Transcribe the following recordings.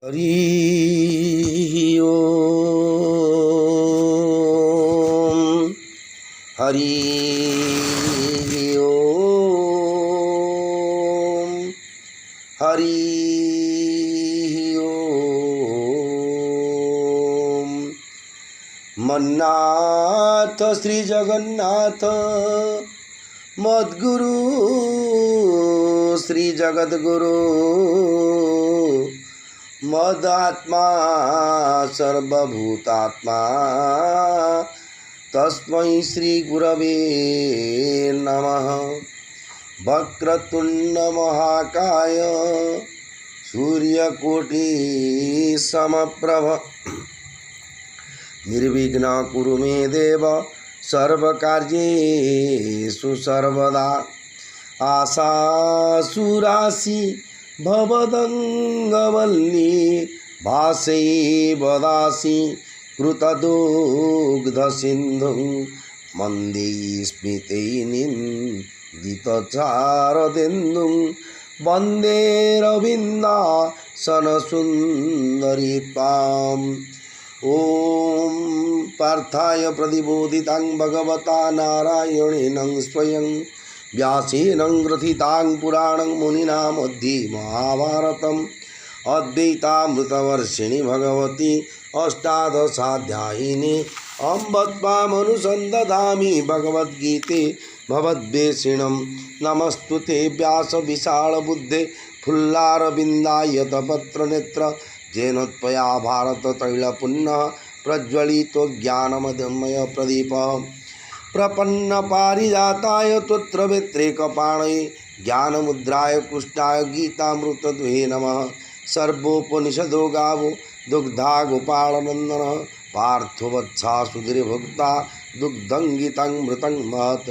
हरि ओम हरि ओम हरि ओम। मन्नाथ श्री जगन्नाथ मद्गुरु श्री जगद्गुरु मदात्मा सर्वभूतात्मा तस्मै श्री गुरवे नमः। वक्रतुंड महाकाय सूर्यकोटि समप्रभ निर्विघ्न कुरु मे देव सर्वकार्येषु सर्वदा। आशासुरासि भवदङ्गवल्ली भासै वदासि कृतदुग्धसिन्धुं मन्दे स्मिते निन्दितचारदेन्दुं वन्दे रविन्दासनसुन्दरी त्वाम्। ॐ पार्थाय प्रतिबोधितां भगवता नारायणेन स्वयं व्यासेन ग्रथितां पुराणं मुनिना मध्ये महाभारतम् अद्वैतामृतवर्षिणि भगवती अष्टादशाध्यायिनी अम्ब त्वामनुसन्दधामि भगवद्गीते भवद्वेषिणं। नमस्तुते व्यास विशालबुद्धे फुल्लारविन्दायतपत्रनेत्र जेन त्वया भारततैलपुण्यः प्रज्वलितो ज्ञानमदमय प्रदीप। प्रपन्न पारिजाताय त्वत्रवेत्रैकपाणये ज्ञानमुद्राय कृष्णाय गीतामृतद्वये नमः। सर्वोपनिषदो गावो दुग्धा गोपालनन्दन पार्थो वत्सा सुधीर्भुक्ता दुग्धं गीतामृतं महत्।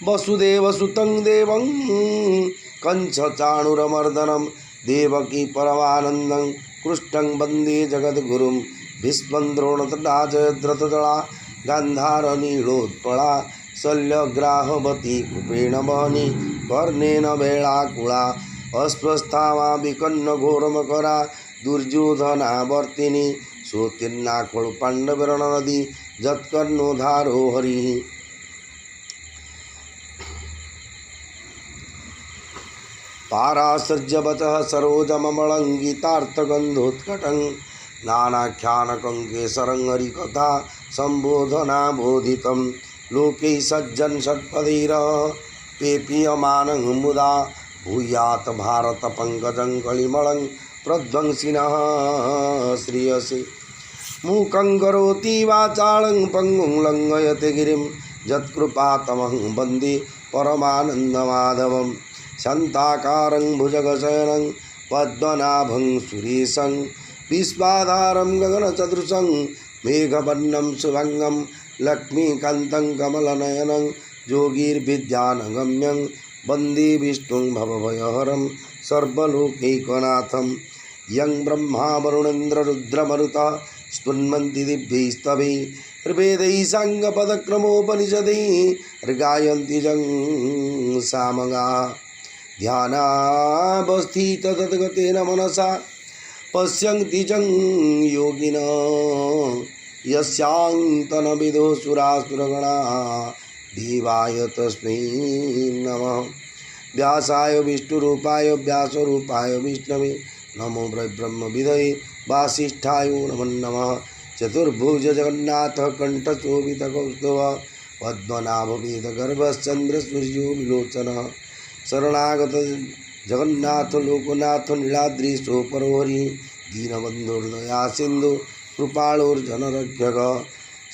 वसुदेवसुतं देवं कंसचाणूरमर्दनं देवकी परमानन्दं कृष्णं वन्दे जगद्गुरुं। भीष्मं द्रोणतटा जयद्रथजला गान्धारनीलोत्पला शल्यग्राहवती कृपेण वहनी कर्णेन वेलाकुला अस्वस्थामा विकन्नघोरमकरा दुर्योधनावर्तिनी सोत्तीर्णा खलु पाण्डवरणनदी जत्कर्णोद्धारो हरिः। पाराशर्यवचः सरोजममलङ्गितार्थगन्धोत्कटं नानाख्यानकं केसरं हरिकथा सम्बोधनाबोधितं। लोके सज्जन षट्पदैरपेपीयमानं मुदा भूयात् भारतपङ्कजं कलिमलं प्रध्वंसिनः श्रियसे। मूकं करोति वाचालं पङ्गुं लङ्घयते गिरिं यत्कृपातमहं वन्दे परमानन्दमाधवं। शान्ताकारं भुजगशयनं पद्मनाभं सुरेशं विश्वाधारं गगनसदृशं मेघवर्णं शुभंगं लक्ष्मीकान्तं कमलनयनं योगिर्विद्यानगम्यं वन्दे विष्णुं भवभयहरं सर्वलोकैकनाथं। यं ब्रह्मा वरुणेन्द्ररुद्रमरुतः स्तुन्वन्ति दिव्यैस्तवैः ऋग्वेदैः साङ्गपदक्रमोपनिषदैः ऋगायन्ति जं सामगाः। ध्यानावस्थिततद्गतेन मनसा पश्यन्ति चं योगिनः यस्यान्तनविदो सुरासुरगणाः देवाय तस्मै नमः। व्यासाय विष्णुरूपाय व्यासरूपाय विष्णवे नमो ब्रह्मविदये वासिष्ठाय नमो नमः। चतुर्भुज जगन्नाथ कंठशोभितकौस्तुभ पद्मनाभवेदगर्भश्चन्द्रसूर्यो विलोचनः। शरणागत जगन्नाथ लोकनाथ नीलाद्रीशो परोहरि दीनबन्धुर्दया सिन्धु कृपाळोर्जनरक्षक।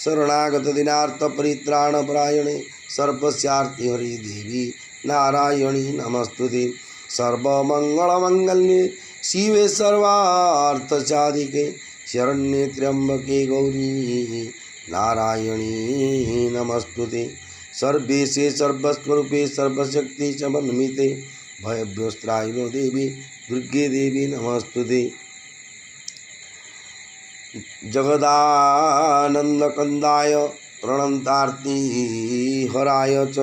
शरणागत दिनार्थ परित्राणपरायणे सर्वस्यार्ति हरि देवी नारायणी नमस्तुते। सर्वमंगलमंगल्ये शिवे सर्वार्थसाधिके शरण्ये त्र्यंबके गौरी नारायणी नमस्तुते। सर्वेशे सर्वस्वरूपे सर्वशक्ति समन्विते भयभ्यस्त्रायिनो देवी दुर्गे देवी नमस्तुते। जगदानंदकंदाय प्रणतार्ति हराय च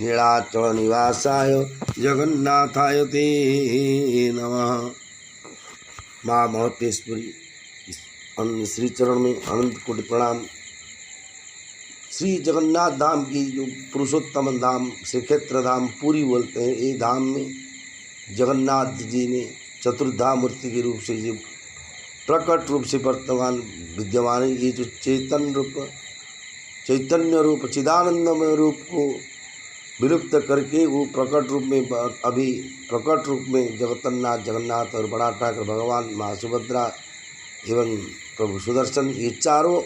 नीलाचल निवासाय जगन्नाथाय ते नमः। माँ महतेश्वरी श्री चरण में अनंत कोटि प्रणाम। श्री जगन्नाथ धाम की जो पुरुषोत्तम धाम श्री क्षेत्र धाम पूरी बोलते हैं, ये धाम में जगन्नाथ जी ने चतुर्धा मूर्ति के रूप से जो प्रकट रूप से वर्तमान विद्यमान है, ये जो चैतन्य रूप चिदानंदमय रूप को विलुप्त करके वो प्रकट रूप में अभी प्रकट रूप में जगन्नाथ और बड़ा ठाकुर भगवान, माँ सुभद्रा एवं प्रभु सुदर्शन, ये चारों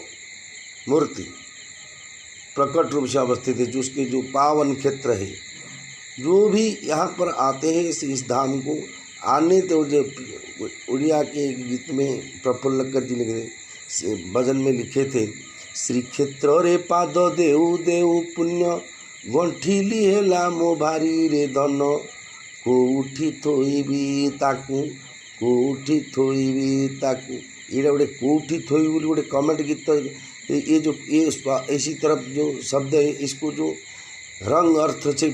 मूर्ति प्रकट रूप से अवस्थित है। जो उसके जो पावन क्षेत्र है, जो भी यहाँ पर आते हैं इस धाम को आने, तो जो उड़िया के गीत में प्रफुल्लकर जी लिखे भजन में लिखे थे, श्री क्षेत्र रे पाद देऊ देऊ पुण्य गंठी लिहेला मो भारी रे धन कोठी थोइबी ताकू कोठी थोइबी ताकू। ये गोटे कोठी थोइबी बोली गोटे कमेंट गीत, ये जो ये इसी तरफ जो शब्द है, इसको जो रंग अर्थ से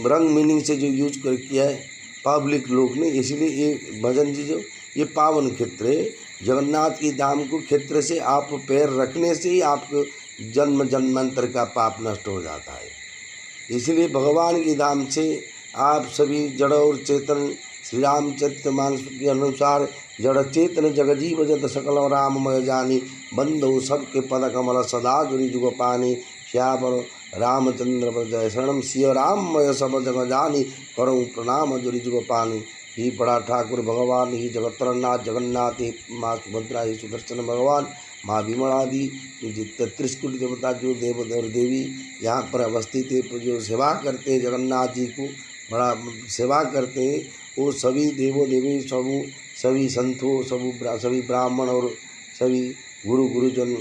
रंग मीनिंग से जो यूज कर किया है पब्लिक लोग ने, इसलिए ये भजन जी जो ये पावन क्षेत्र है, जगन्नाथ की धाम को क्षेत्र से आप पैर रखने से ही आपको जन्म जन्मांतर का पाप नष्ट हो जाता है। इसलिए भगवान की धाम से आप सभी जड़ और चेतन श्री रामचरित्र मानस के अनुसार जड़ चेतन जगजीव जत सकल राममय जानी बंधु सबके पद कमल सदा जुरी जुग पानी श्यावर रामचंद्र जय शरणम सिय राममय सब जग जानी करऊँ प्रणाम जुरी जुग पानी। ही बड़ा ठाकुर भगवान, ही जगतरनाथ जगन्नाथ, ही माँ सुभद्रा, ही सुदर्शन भगवान, माँ विमलादि जो 33 कोटि देवता जो देव देवी यहाँ पर अवस्थित है, जो सेवा करते हैं जगन्नाथ जी को बड़ा सेवा करते हैं, वो सभी देवो देवी सभी संतों सभी ब्राह्मण और सभी गुरुजन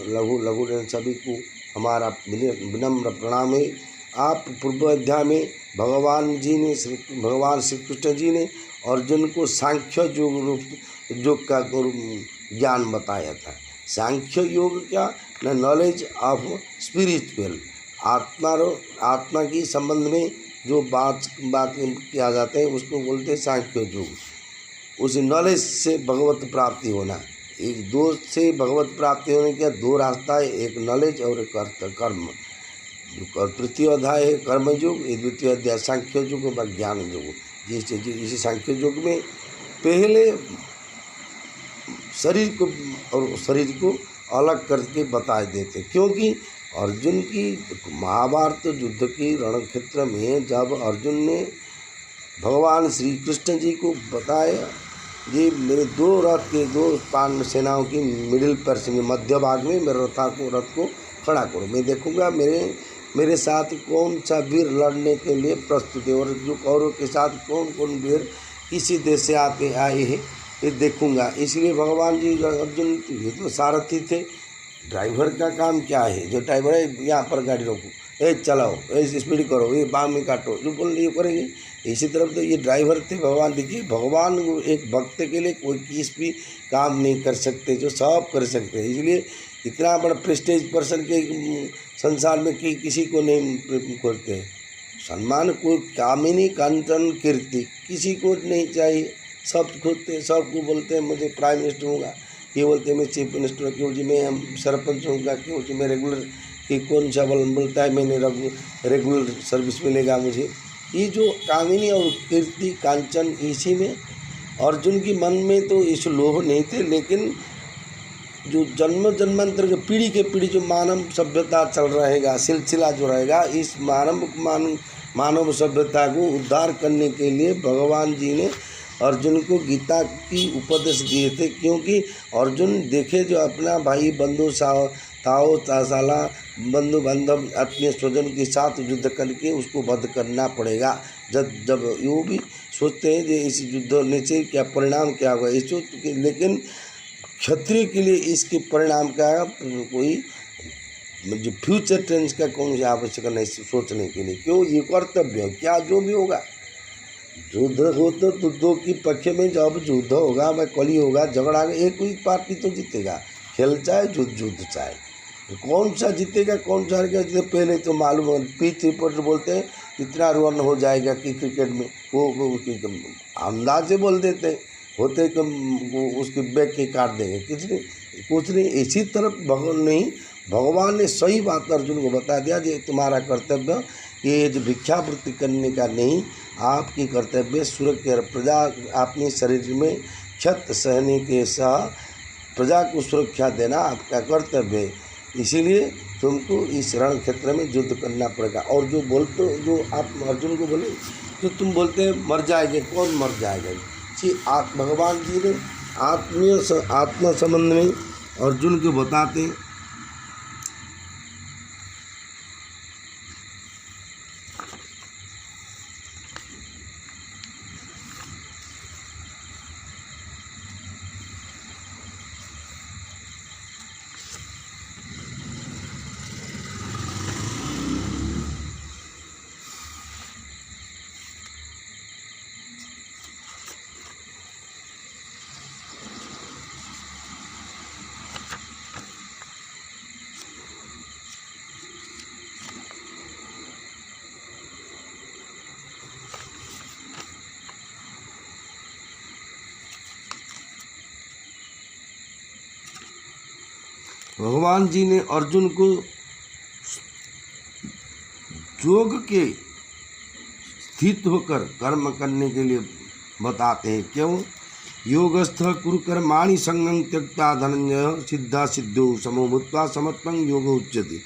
लघुजन सभी को हमारा विनम्र प्रणाम है। आप पूर्व अध्याय में भगवान श्री कृष्ण जी ने अर्जुन को सांख्य योग का ज्ञान बताया था। सांख्य योग क्या न, नॉलेज ऑफ स्पिरिचुअल, आत्मा की संबंध में जो बात किया जाता है उसको बोलते हैं सांख्य योग। उस नॉलेज से भगवत प्राप्ति होना, एक दो से भगवत प्राप्ति होने का दो रास्ता है, एक नॉलेज और एक कर्म। तृतीय अध्याय है कर्म योग, द्वितीय अध्याय सांख्य योग व ज्ञान योग। इसी सांख्य योग में पहले शरीर को अलग करके बता देते, क्योंकि अर्जुन की महाभारत युद्ध की रणक्षेत्र में जब अर्जुन ने भगवान श्री कृष्ण जी को बताया, ये मेरे दो रथ के दो पांडव सेनाओं की मिडिल पर्सन में मध्य भाग में मेरे रथ को खड़ा करो, मैं देखूंगा मेरे साथ कौन सा वीर लड़ने के लिए प्रस्तुत है और जो कौरव के साथ कौन कौन वीर किसी देश से आए हैं ये देखूंगा। इसलिए भगवान जी अर्जुन ये तो सारथी थे, ड्राइवर का काम क्या है, जो ड्राइवर है यहाँ पर गाड़ी रोको, ए चलाओ, ए स्पीड करो, ये बाम में काटो, जो बोल ये करेंगे। इसी तरफ तो ये ड्राइवर थे भगवान। देखिए भगवान एक भक्त के लिए कोई किस भी काम नहीं कर सकते, जो सब कर सकते हैं। इसलिए इतना बड़ा प्रेस्टेज पर्सन के संसार में किसी को नहीं करते सम्मान, कोई कामिनी कांचन कीर्ति किसी को नहीं चाहिए। सब खोजते, सबको बोलते हैं मुझे प्राइम मिनिस्टर होगा, ये बोलते हैं मैं चीफ मिनिस्टर, क्यों जी मैं सरपंच होगा, क्यों जी मैं रेगुलर, कि कौन सा बोलता है मैंने रेगुलर सर्विस मिलेगा मुझे। ये जो कामिनी और कीर्ति कांचन, इसी में अर्जुन की मन में तो इस लोभ नहीं थे, लेकिन जो जन्मांतर के पीढ़ी के पीढ़ी जो मानव सभ्यता चल रहेगा, सिलसिला जो रहेगा, इस मानव सभ्यता को उद्धार करने के लिए भगवान जी ने अर्जुन को गीता की उपदेश दिए थे। क्योंकि अर्जुन देखे जो अपना भाई बंधु ताओ तासाला बंधु बांधव अपने स्वजन के साथ युद्ध करके उसको वध करना पड़ेगा। जब वो भी सोचते हैं कि इस युद्ध होने से क्या परिणाम क्या होगा, इस लेकिन क्षत्रिय के लिए इसके परिणाम का कोई जो फ्यूचर टेंस का कौन सी आवश्यकता नहीं सोचने के लिए, क्यों ये कर्तव्य क्या जो भी होगा। युद्ध हो तो दो की पक्ष में जब युद्ध होगा, वह कली होगा, झगड़ा होगा, एक ही पार्टी तो जीतेगा, खेल चाहे युद्ध चाहे, कौन सा जीतेगा कौन सा हारेगा पहले तो मालूम। पिच रिपोर्टर बोलते हैं इतना रन हो जाएगा कि क्रिकेट में वो अंदाज से बोल देते हैं, होते कि वो उसके बैग के काट देंगे, कुछ नहीं। इसी तरफ भगवान ने सही बात अर्जुन को बता दिया, जो तुम्हारा कर्तव्य ये जो भिक्षावृत्ति करने का नहीं, आपकी कर्तव्य सुरक्षा प्रजा, अपने शरीर में क्षत सहने के साथ प्रजा को सुरक्षा देना आपका कर्तव्य है। इसीलिए तुमको इस रण क्षेत्र में युद्ध करना पड़ेगा। और जो बोलते, जो आप अर्जुन को बोले, जो तुम बोलते हैं मर जाएंगे, कौन मर जाएगा? जी भगवान जी ने आत्म संबंध में अर्जुन को बताते, भगवान जी ने अर्जुन को योग के स्थित होकर कर्म करने के लिए बताते हैं। क्यों? योगस्थ कुरु कर्माणि संगं त्यक्त्वा धनंजय सिद्धा सिद्धो समो भूत्वा समत्वं योग उच्यते।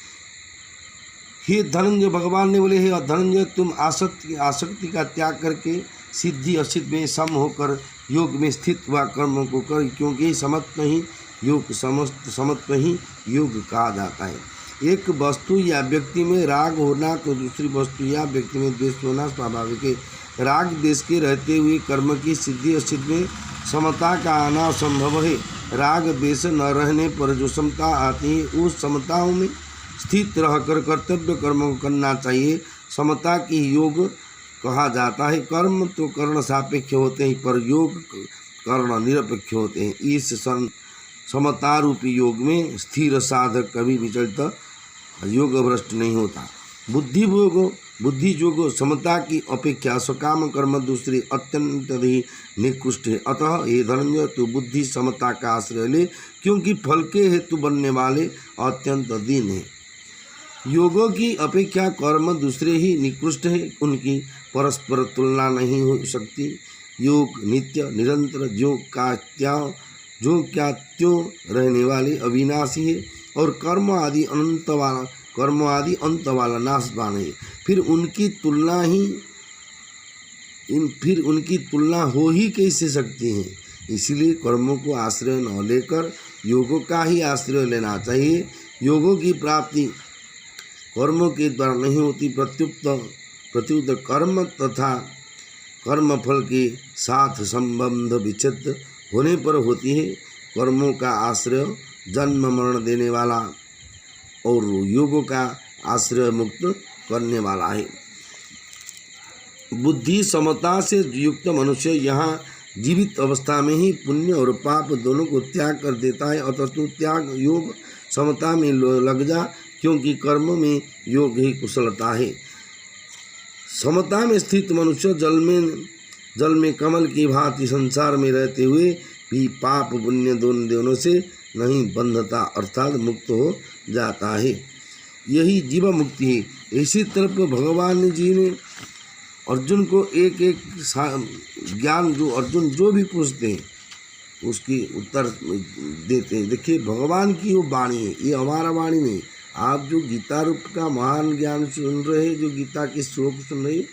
हे धनंजय, भगवान ने बोले, हे धनंजय, तुम आसक्ति का त्याग करके सिद्धि असिद्ध में सम होकर योग में स्थित हुआ कर्म को कर, क्योंकि समत्व ही योग समत्व ही योग कहा जाता है। एक वस्तु या व्यक्ति में राग होना तो दूसरी वस्तु या व्यक्ति में द्वेष होना स्वाभाविक है। राग द्वेष के रहते हुए कर्म की सिद्धि असिद्धि में समता का आना संभव है। राग द्वेष न रहने पर जो समता आती है, उस समताओं में स्थित रहकर कर्तव्य कर्म को करना चाहिए। समता की योग कहा जाता है। कर्म तो कर्ण सापेक्ष होते हैं, पर योग कर्ण निरपेक्ष होते हैं। इस समता रूपी योग में स्थिर साधक कभी विचलित योग भ्रष्ट नहीं होता। बुद्धि योग समता की अपेक्षा सकाम कर्म दूसरे अत्यंत ही निकृष्ट है। अतः ये धनंजय, तू बुद्धि समता का आश्रय ले, क्योंकि फल के हेतु बनने वाले अत्यंत दीन है। योगों की अपेक्षा कर्म दूसरे ही निकृष्ट है, उनकी परस्पर तुलना नहीं हो सकती। योग नित्य निरंतर जो क्या त्यों रहने वाले अविनाशी है, और कर्म आदि अंत वाला नाशवान है। फिर उनकी तुलना हो ही कैसे सकती है। इसलिए कर्मों को आश्रय न लेकर योगों का ही आश्रय लेना चाहिए। योगों की प्राप्ति कर्मों के द्वारा नहीं होती, प्रत्युत कर्म तथा कर्म फल के साथ संबंध विच्छेद होने पर होती है। कर्मों का आश्रय जन्म मरण देने वाला और योगों का आश्रय मुक्त करने वाला है। बुद्धि समता से युक्त मनुष्य यहाँ जीवित अवस्था में ही पुण्य और पाप दोनों को त्याग कर देता है। अतः तू त्याग योग समता में लग जा, क्योंकि कर्म में योग ही कुशलता है। समता में स्थित मनुष्य जल में कमल की भांति संसार में रहते हुए भी पाप पुण्य दोनों से नहीं बंधता, अर्थात मुक्त हो जाता है। यही जीवा मुक्ति है। इसी तरफ भगवान जी ने अर्जुन को एक ज्ञान, जो अर्जुन जो भी पूछते हैं उसकी उत्तर देते हैं। देखिए, भगवान की वो वाणी है, ये हमारा वाणी नहीं। आप जो गीता रूप का महान ज्ञान सुन रहे हैं, जो गीता के श्लोक सुन रहे हैं,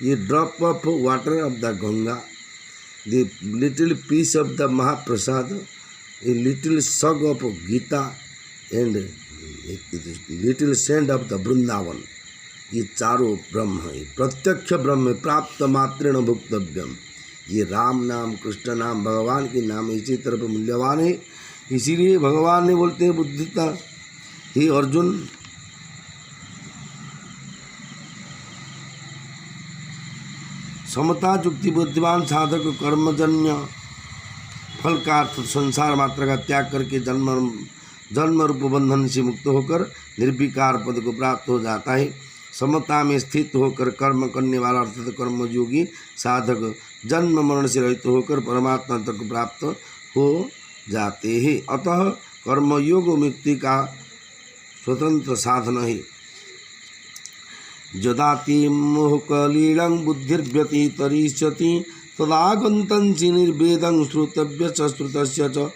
ये drop of water of the Ganga, the little piece of the mahaprasad, a little song of Gita and little sand of the Vrindavan, ये चारों ब्रह्म है। प्रत्यक्ष ब्रह्म प्राप्त मात्रेण भुक्तव्यम। ये राम नाम, कृष्ण नाम, भगवान के नाम इसी तरह मूल्यवान है। इसीलिए भगवान ने बोलते हैं बुद्धिता, हे अर्जुन, समता युक्ति बुद्धिमान साधक कर्मजन्य फल का अर्थ संसार मात्र का त्याग करके जन्म रूप बंधन से मुक्त होकर निर्विकार पद को प्राप्त हो जाता है। समता में स्थित होकर कर्म करने वाला अर्थात कर्मयोगी साधक जन्म मरण से रहित होकर परमात्मा तक प्राप्त हो जाते हैं। अतः कर्मयोग मुक्ति का स्वतंत्र साधन है। यदाति मोहकलीलं बुद्धिर्व्यतितरिष्यति तदागन्तं च निर्वेदं श्रोतव्य च श्रुतस्य च।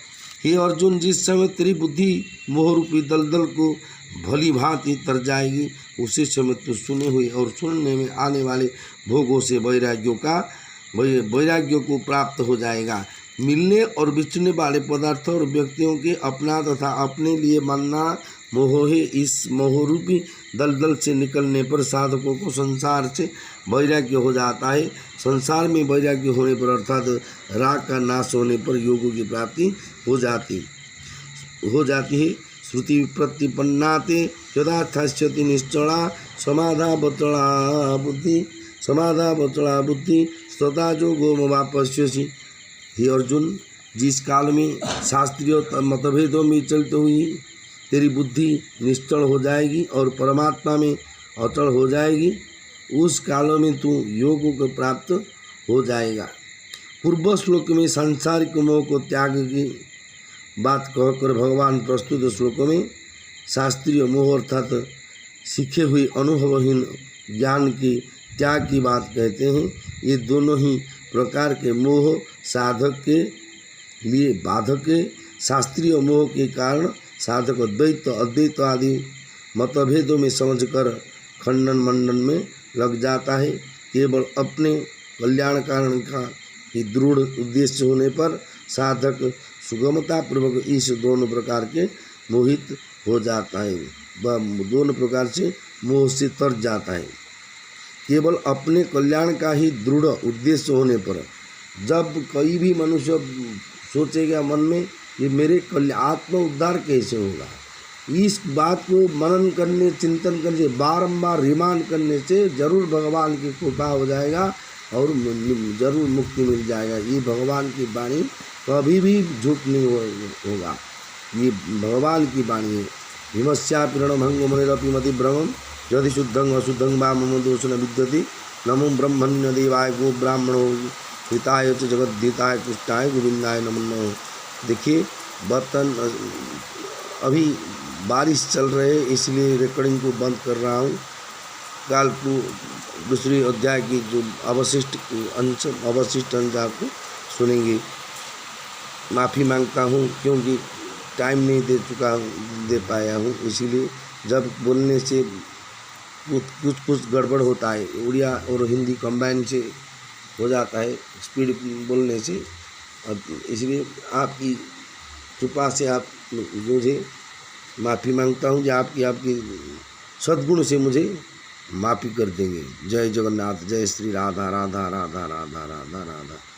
हे अर्जुन, जिस समय तेरी बुद्धि मोह रूपी दलदल को भली भांति तर जाएगी, उसी समय तू सुने हुए और सुनने में आने वाले भोगों से वैराग्य को प्राप्त हो जाएगा। मिलने और बिछने वाले पदार्थों और व्यक्तियों के अपना तथा अपने लिए मानना मोह है। इस मोहरूपी दलदल से निकलने पर साधकों को संसार से वैराग्य हो जाता है। संसार में वैराग्य होने पर अर्थात राग का नाश होने पर योगों की प्राप्ति हो जाती है। श्रुति प्रतिपन्नाते यदास्थास्यति निश्चला समाधा बचड़ा बुद्धि सदा जो गोमवापस्यसि। हे अर्जुन, जिस काल में शास्त्रीय मतभेदों में चलते हुई तेरी बुद्धि निश्चल हो जाएगी और परमात्मा में अचल हो जाएगी, उस काल में तू योग को प्राप्त हो जाएगा। पूर्व श्लोक में सांसारिक मोह को त्याग की बात कहकर भगवान प्रस्तुत श्लोकों में शास्त्रीय मोह अर्थात सीखे हुए अनुभवहीन ज्ञान की त्याग की बात कहते हैं। ये दोनों ही प्रकार के मोह साधक के लिए बाधक है। शास्त्रीय मोह के कारण साधक द्वैत अद्वैत आदि मतभेदों में समझकर खंडन मंडन में लग जाता है। केवल अपने कल्याण कारण का ही दृढ़ उद्देश्य होने पर साधक सुगमतापूर्वक इस दोनों प्रकार के मोहित हो जाता है, वह दोनों प्रकार से मोह से तर जाता है। केवल अपने कल्याण का ही दृढ़ उद्देश्य होने पर जब कोई भी मनुष्य सोचेगा मन में कि मेरे आत्म उद्धार कैसे होगा, इस बात को मनन करने चिंतन करने बारंबार रिमांड करने से जरूर भगवान की कृपा हो जाएगा और जरूर मुक्ति मिल जाएगा। ये भगवान की वाणी कभी भी झूठ नहीं होगा, ये भगवान की वाणी है। हिमस्यापि रणभंगो मनिरपि मतिभ्रमं यदि शुद्धं अशुद्धं वा मम दोष न विद्यते नमो ब्रह्मण्य देवाय गो ब्राह्मणो हिताय च जगद्धिताय कृष्णाय गोविंदाय नमो नमः। देखिए बर्तन अभी बारिश चल रहे इसलिए रिकॉर्डिंग को बंद कर रहा हूँ। काल को दूसरी अध्याय की जो अवशिष्ट अंश आपको सुनेंगे। माफ़ी मांगता हूँ क्योंकि टाइम नहीं दे पाया हूँ, इसीलिए जब बोलने से कुछ गड़बड़ होता है। उड़िया और हिंदी कंबाइन से हो जाता है स्पीड बोलने से, इसलिए आपकी कृपा से आप मुझे माफ़ी मांगता हूँ, जो आपकी सद्गुण से मुझे माफ़ी कर देंगे। जय जगन्नाथ, जय श्री राधा राधा राधा राधा राधा राधा।